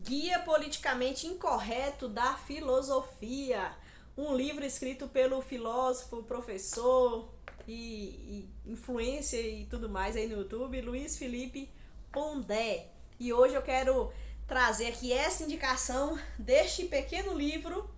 Guia Politicamente Incorreto da Filosofia, um livro escrito pelo filósofo, professor e influência e tudo mais aí no YouTube, Luiz Felipe Pondé. E hoje eu quero trazer aqui essa indicação deste pequeno livro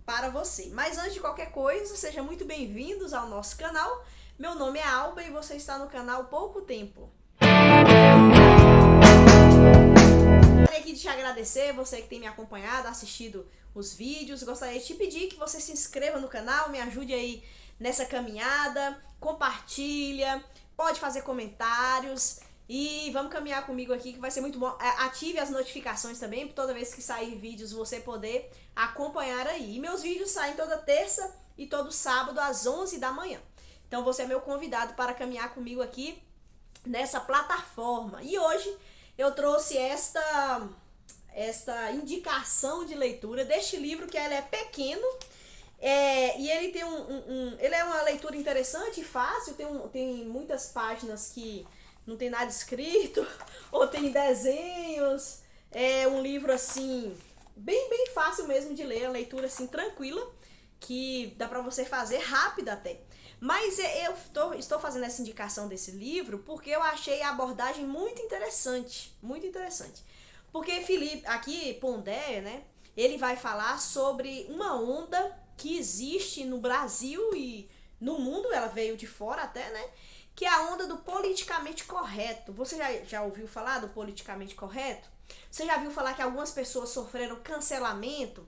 para você. Mas antes de qualquer coisa, sejam muito bem-vindos ao nosso canal. Meu nome é Alba e você está no canal Pouco Tempo. Gostaria aqui de te agradecer, você que tem me acompanhado, assistido os vídeos. Gostaria de te pedir que você se inscreva no canal, me ajude aí nessa caminhada, compartilha, pode fazer comentários e vamos caminhar comigo aqui que vai ser muito bom. Ative as notificações também, para toda vez que sair vídeos você poder acompanhar aí. E meus vídeos saem toda terça e todo sábado às 11 da manhã. Então você é meu convidado para caminhar comigo aqui nessa plataforma. E hoje eu trouxe esta indicação de leitura deste livro, que ele é pequeno, e ele tem ele é uma leitura interessante e fácil, tem muitas páginas que não tem nada escrito, ou tem desenhos, é um livro assim, bem fácil mesmo de ler, a leitura assim tranquila, que dá pra você fazer rápida até. Mas eu estou fazendo essa indicação desse livro porque eu achei a abordagem muito interessante, muito interessante. Porque Felipe, aqui Pondé, né, ele vai falar sobre uma onda que existe no Brasil e no mundo, ela veio de fora até, né, que é a onda do politicamente correto. Você já ouviu falar do politicamente correto? Você já viu falar que algumas pessoas sofreram cancelamento?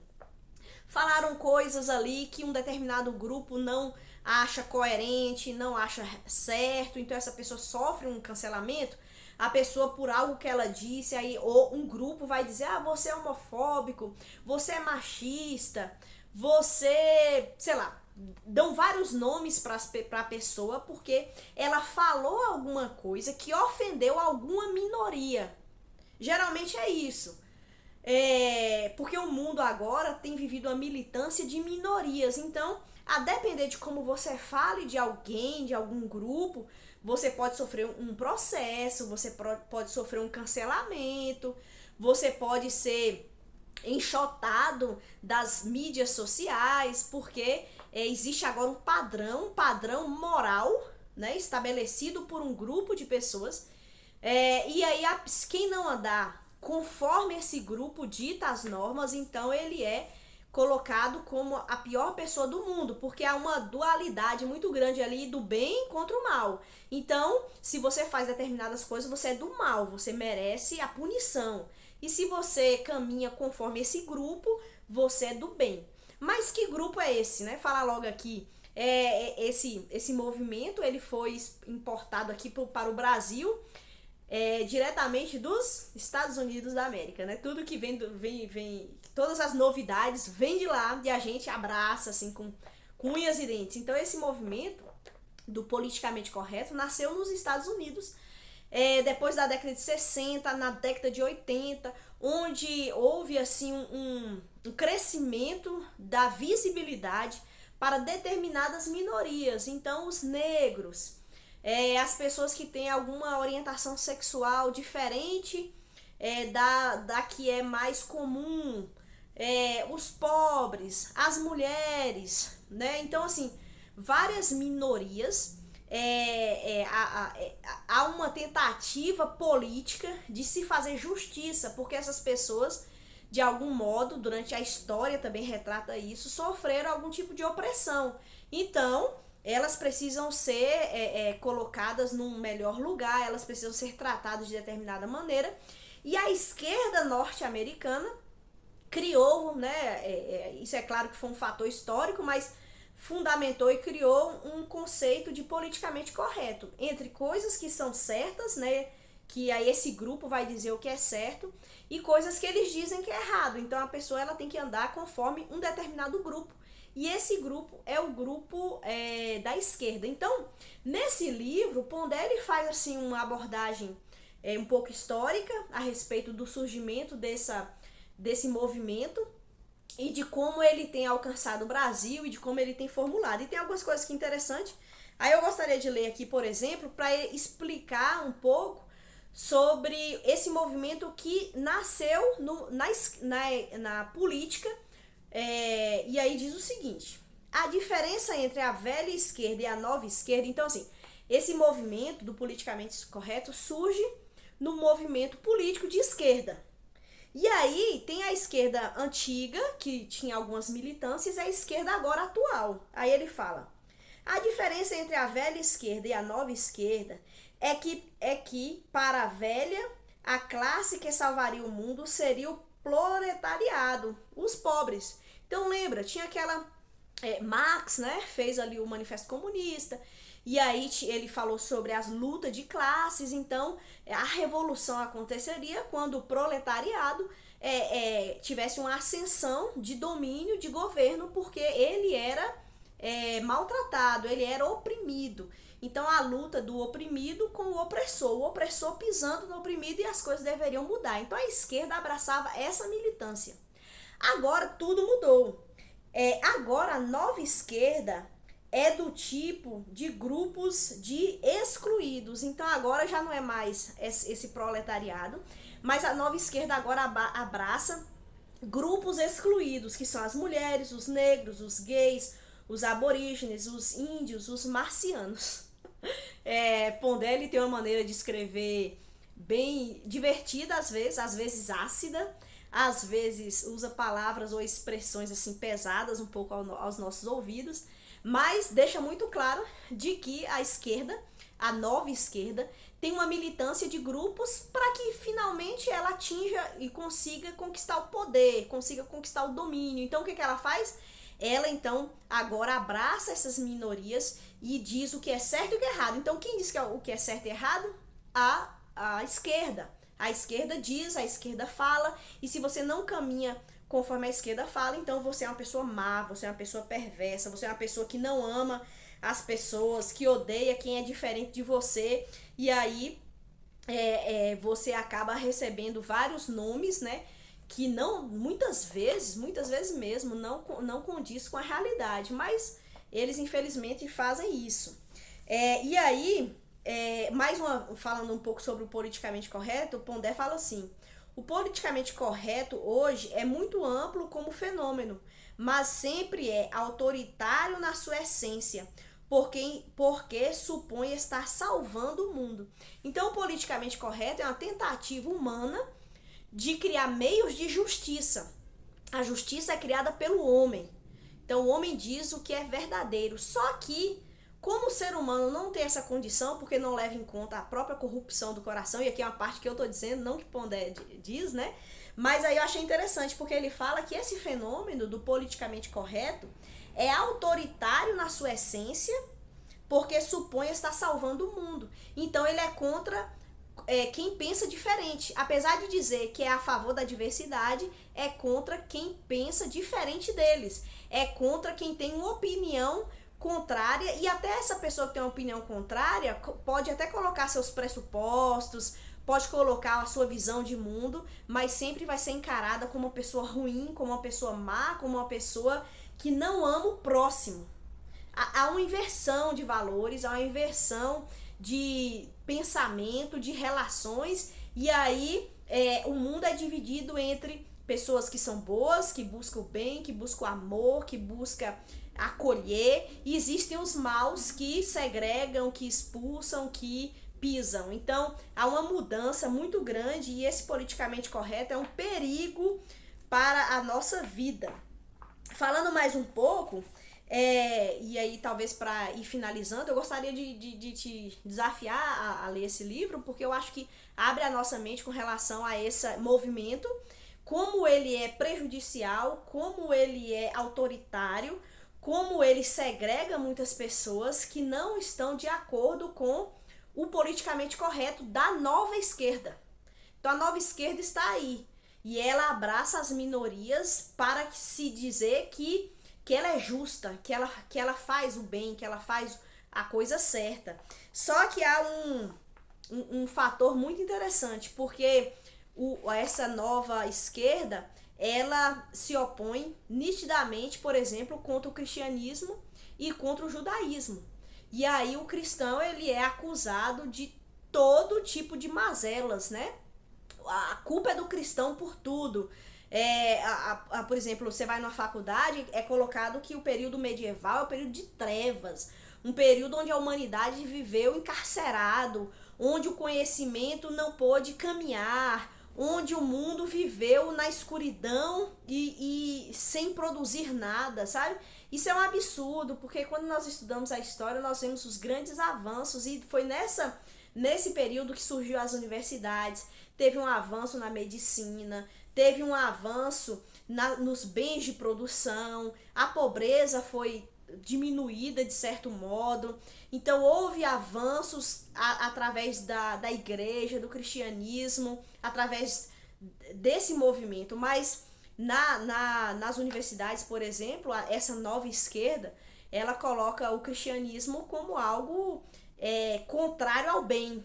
Falaram coisas ali que um determinado grupo não acha coerente, não acha certo, então essa pessoa sofre um cancelamento, a pessoa por algo que ela disse, aí ou um grupo vai dizer, você é homofóbico, você é machista, você, sei lá, dão vários nomes para a pessoa porque ela falou alguma coisa que ofendeu alguma minoria. Geralmente é isso. Porque o mundo agora tem vivido a militância de minorias, então a depender de como você fale de alguém, de algum grupo, você pode sofrer um processo, você pode sofrer um cancelamento, você pode ser enxotado das mídias sociais, porque existe agora um padrão moral, né, estabelecido por um grupo de pessoas, e aí quem não andar conforme esse grupo dita as normas, então ele é colocado como a pior pessoa do mundo, porque há uma dualidade muito grande ali do bem contra o mal. Então, se você faz determinadas coisas, você é do mal, você merece a punição. E se você caminha conforme esse grupo, você é do bem. Mas que grupo é esse, né? Fala logo aqui. Esse movimento, ele foi importado aqui para o Brasil, diretamente dos Estados Unidos da América, né? Tudo que vem, todas as novidades vêm de lá e a gente abraça, assim, com unhas e dentes. Então, esse movimento do politicamente correto nasceu nos Estados Unidos, depois da década de 60, na década de 80, onde houve, assim, um crescimento da visibilidade para determinadas minorias. Então, os negros, as pessoas que têm alguma orientação sexual diferente da que é mais comum, os pobres, as mulheres, né? Então, assim, várias minorias, há uma tentativa política de se fazer justiça, porque essas pessoas, de algum modo, durante a história também retrata isso, sofreram algum tipo de opressão. Então, elas precisam ser colocadas num melhor lugar, elas precisam ser tratadas de determinada maneira. E a esquerda norte-americana criou, né, isso é claro que foi um fator histórico, mas fundamentou e criou um conceito de politicamente correto, entre coisas que são certas, né, que aí esse grupo vai dizer o que é certo, e coisas que eles dizem que é errado. Então a pessoa ela tem que andar conforme um determinado grupo. E esse grupo é o grupo da esquerda. Então, nesse livro, Pondé ele faz assim uma abordagem um pouco histórica a respeito do surgimento desse movimento e de como ele tem alcançado o Brasil e de como ele tem formulado. E tem algumas coisas que é interessante. Aí eu gostaria de ler aqui, por exemplo, para explicar um pouco sobre esse movimento que nasceu na política. E aí diz o seguinte: a diferença entre a velha esquerda e a nova esquerda. Então, assim, esse movimento do politicamente correto surge no movimento político de esquerda. E aí tem a esquerda antiga, que tinha algumas militâncias, e a esquerda agora atual. Aí ele fala: a diferença entre a velha esquerda e a nova esquerda é que para a velha, a classe que salvaria o mundo seria o proletariado, os pobres. Então lembra, tinha aquela Marx, né, fez ali o Manifesto Comunista, e aí ele falou sobre as lutas de classes. Então a revolução aconteceria quando o proletariado tivesse uma ascensão de domínio, de governo, porque ele era maltratado, ele era oprimido. Então a luta do oprimido com o opressor pisando no oprimido, e as coisas deveriam mudar. Então a esquerda abraçava essa militância. Agora tudo mudou. Agora a nova esquerda é do tipo de grupos de excluídos. Então agora já não é mais esse proletariado, mas a nova esquerda agora abraça grupos excluídos, que são as mulheres, os negros, os gays, os aborígenes, os índios, os marcianos. Pondé, ele tem uma maneira de escrever bem divertida, às vezes ácida, às vezes usa palavras ou expressões assim pesadas um pouco aos nossos ouvidos, mas deixa muito claro de que a esquerda, a nova esquerda, tem uma militância de grupos para que finalmente ela atinja e consiga conquistar o poder, consiga conquistar o domínio. Então o que ela faz? Ela então agora abraça essas minorias e diz o que é certo e o que é errado. Então quem diz que o que é certo e errado? A esquerda. A esquerda diz, a esquerda fala, e se você não caminha conforme a esquerda fala, então você é uma pessoa má, você é uma pessoa perversa, você é uma pessoa que não ama as pessoas, que odeia quem é diferente de você, e aí você acaba recebendo vários nomes, né, que não, muitas vezes mesmo, não condiz com a realidade, mas eles infelizmente fazem isso. E aí, falando um pouco sobre o politicamente correto, o Pondé fala assim: o politicamente correto hoje é muito amplo como fenômeno, mas sempre é autoritário na sua essência, porque supõe estar salvando o mundo. Então, o politicamente correto é uma tentativa humana de criar meios de justiça. A justiça é criada pelo homem. Então, o homem diz o que é verdadeiro. Só que, como o ser humano não tem essa condição, porque não leva em conta a própria corrupção do coração, e aqui é uma parte que eu estou dizendo, não que Pondé diz, né? Mas aí eu achei interessante, porque ele fala que esse fenômeno do politicamente correto é autoritário na sua essência, porque supõe estar salvando o mundo. Então ele é contra quem pensa diferente. Apesar de dizer que é a favor da diversidade, é contra quem pensa diferente deles. É contra quem tem uma opinião contrária, e até essa pessoa que tem uma opinião contrária pode até colocar seus pressupostos, pode colocar a sua visão de mundo, mas sempre vai ser encarada como uma pessoa ruim, como uma pessoa má, como uma pessoa que não ama o próximo. Há uma inversão de valores, há uma inversão de pensamento, de relações, e aí o mundo é dividido entre pessoas que são boas, que buscam o bem, que buscam o amor, que buscam acolher, e existem os maus que segregam, que expulsam, que pisam. Então há uma mudança muito grande, e esse politicamente correto é um perigo para a nossa vida. Falando mais um pouco, e aí talvez para ir finalizando, eu gostaria de te desafiar a ler esse livro, porque eu acho que abre a nossa mente com relação a esse movimento, como ele é prejudicial, como ele é autoritário, como ele segrega muitas pessoas que não estão de acordo com o politicamente correto da nova esquerda. Então a nova esquerda está aí, e ela abraça as minorias para se dizer que ela é justa, que ela faz o bem, que ela faz a coisa certa. Só que há um fator muito interessante, porque essa nova esquerda, ela se opõe nitidamente, por exemplo, contra o cristianismo e contra o judaísmo. E aí o cristão, ele é acusado de todo tipo de mazelas, né? A culpa é do cristão por tudo. Por exemplo, você vai numa faculdade, é colocado que o período medieval é o período de trevas, um período onde a humanidade viveu encarcerado, onde o conhecimento não pôde caminhar, onde o mundo viveu na escuridão e sem produzir nada, sabe? Isso é um absurdo, porque quando nós estudamos a história, nós vemos os grandes avanços, e foi nesse período que surgiu as universidades, teve um avanço na medicina, teve um avanço nos bens de produção, a pobreza foi diminuída de certo modo. Então houve avanços através da igreja, do cristianismo, através desse movimento. Mas nas universidades, por exemplo, essa nova esquerda, ela coloca o cristianismo como algo contrário ao bem,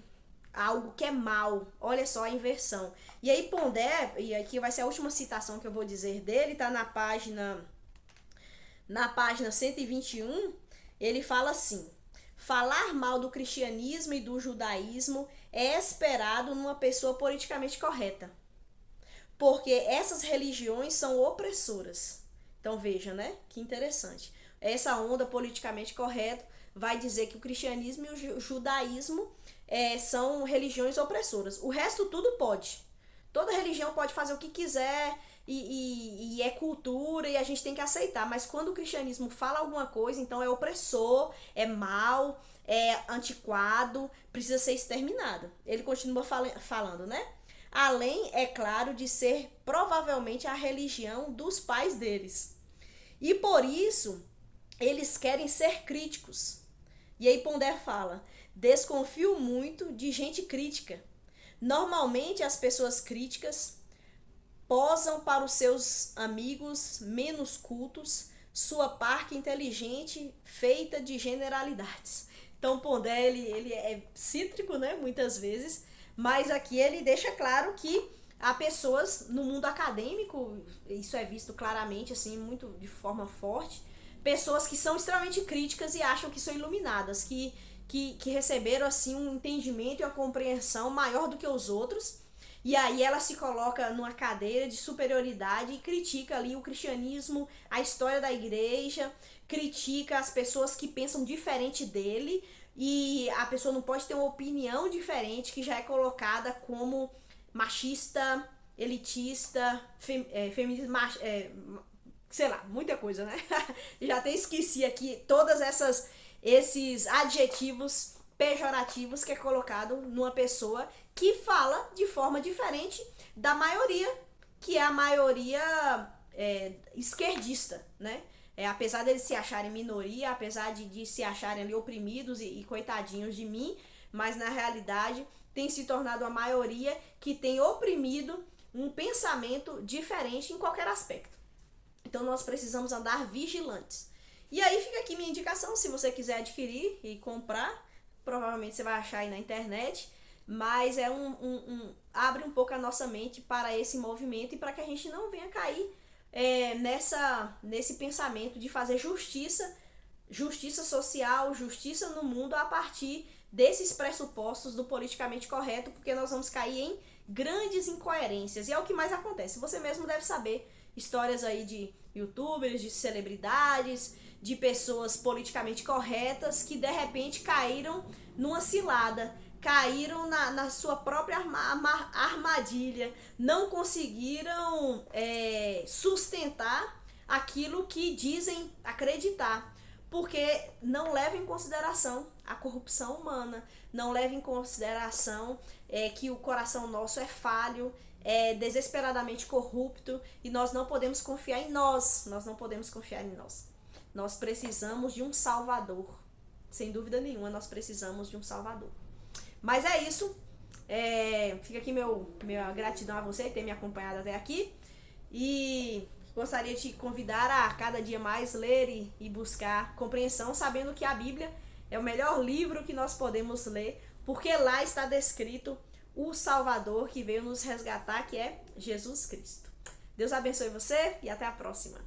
algo que é mal. Olha só a inversão. E aí Pondé, e aqui vai ser a última citação que eu vou dizer dele, tá na página 121, ele fala assim: falar mal do cristianismo e do judaísmo é esperado numa pessoa politicamente correta, porque essas religiões são opressoras. Então veja, né? Que interessante. Essa onda politicamente correta vai dizer que o cristianismo e o judaísmo são religiões opressoras. O resto tudo pode. Toda religião pode fazer o que quiser e é cultura e a gente tem que aceitar. Mas quando o cristianismo fala alguma coisa, então é opressor, é mal, é antiquado, precisa ser exterminado. Ele continua falando, né? Além, é claro, de ser provavelmente a religião dos pais deles. E por isso, eles querem ser críticos. E aí Pondé fala: desconfio muito de gente crítica. Normalmente as pessoas críticas posam para os seus amigos menos cultos sua parca inteligente feita de generalidades. Então Pondé, ele é cítrico, né, muitas vezes, mas aqui ele deixa claro que há pessoas no mundo acadêmico, isso é visto claramente, assim, muito de forma forte, pessoas que são extremamente críticas e acham que são iluminadas, que receberam assim um entendimento e uma compreensão maior do que os outros, e aí ela se coloca numa cadeira de superioridade e critica ali o cristianismo, a história da igreja, critica as pessoas que pensam diferente dele, e a pessoa não pode ter uma opinião diferente, que já é colocada como machista, elitista, feminista, sei lá, muita coisa, né? Já até esqueci aqui todas esses adjetivos pejorativos que é colocado numa pessoa que fala de forma diferente da maioria, que é a maioria esquerdista, né? Apesar deles se acharem minoria, apesar de se acharem ali oprimidos e coitadinhos de mim, mas na realidade tem se tornado a maioria que tem oprimido um pensamento diferente em qualquer aspecto. Então nós precisamos andar vigilantes. E aí fica aqui minha indicação, se você quiser adquirir e comprar, provavelmente você vai achar aí na internet, mas abre um pouco a nossa mente para esse movimento e para que a gente não venha cair nesse pensamento de fazer justiça social, justiça no mundo a partir desses pressupostos do politicamente correto, porque nós vamos cair em grandes incoerências, e é o que mais acontece. Você mesmo deve saber histórias aí de youtubers, de celebridades, de pessoas politicamente corretas que de repente caíram numa cilada, caíram na sua própria armadilha, não conseguiram sustentar aquilo que dizem acreditar, porque não levam em consideração a corrupção humana, não levam em consideração que o coração nosso é falho, é desesperadamente corrupto, e nós não podemos confiar em nós, Nós precisamos de um Salvador, sem dúvida nenhuma, nós precisamos de um Salvador. Mas é isso, fica aqui minha gratidão a você que tem me acompanhado até aqui, e gostaria de te convidar a cada dia mais ler e buscar compreensão, sabendo que a Bíblia é o melhor livro que nós podemos ler, porque lá está descrito o Salvador que veio nos resgatar, que é Jesus Cristo. Deus abençoe você e até a próxima.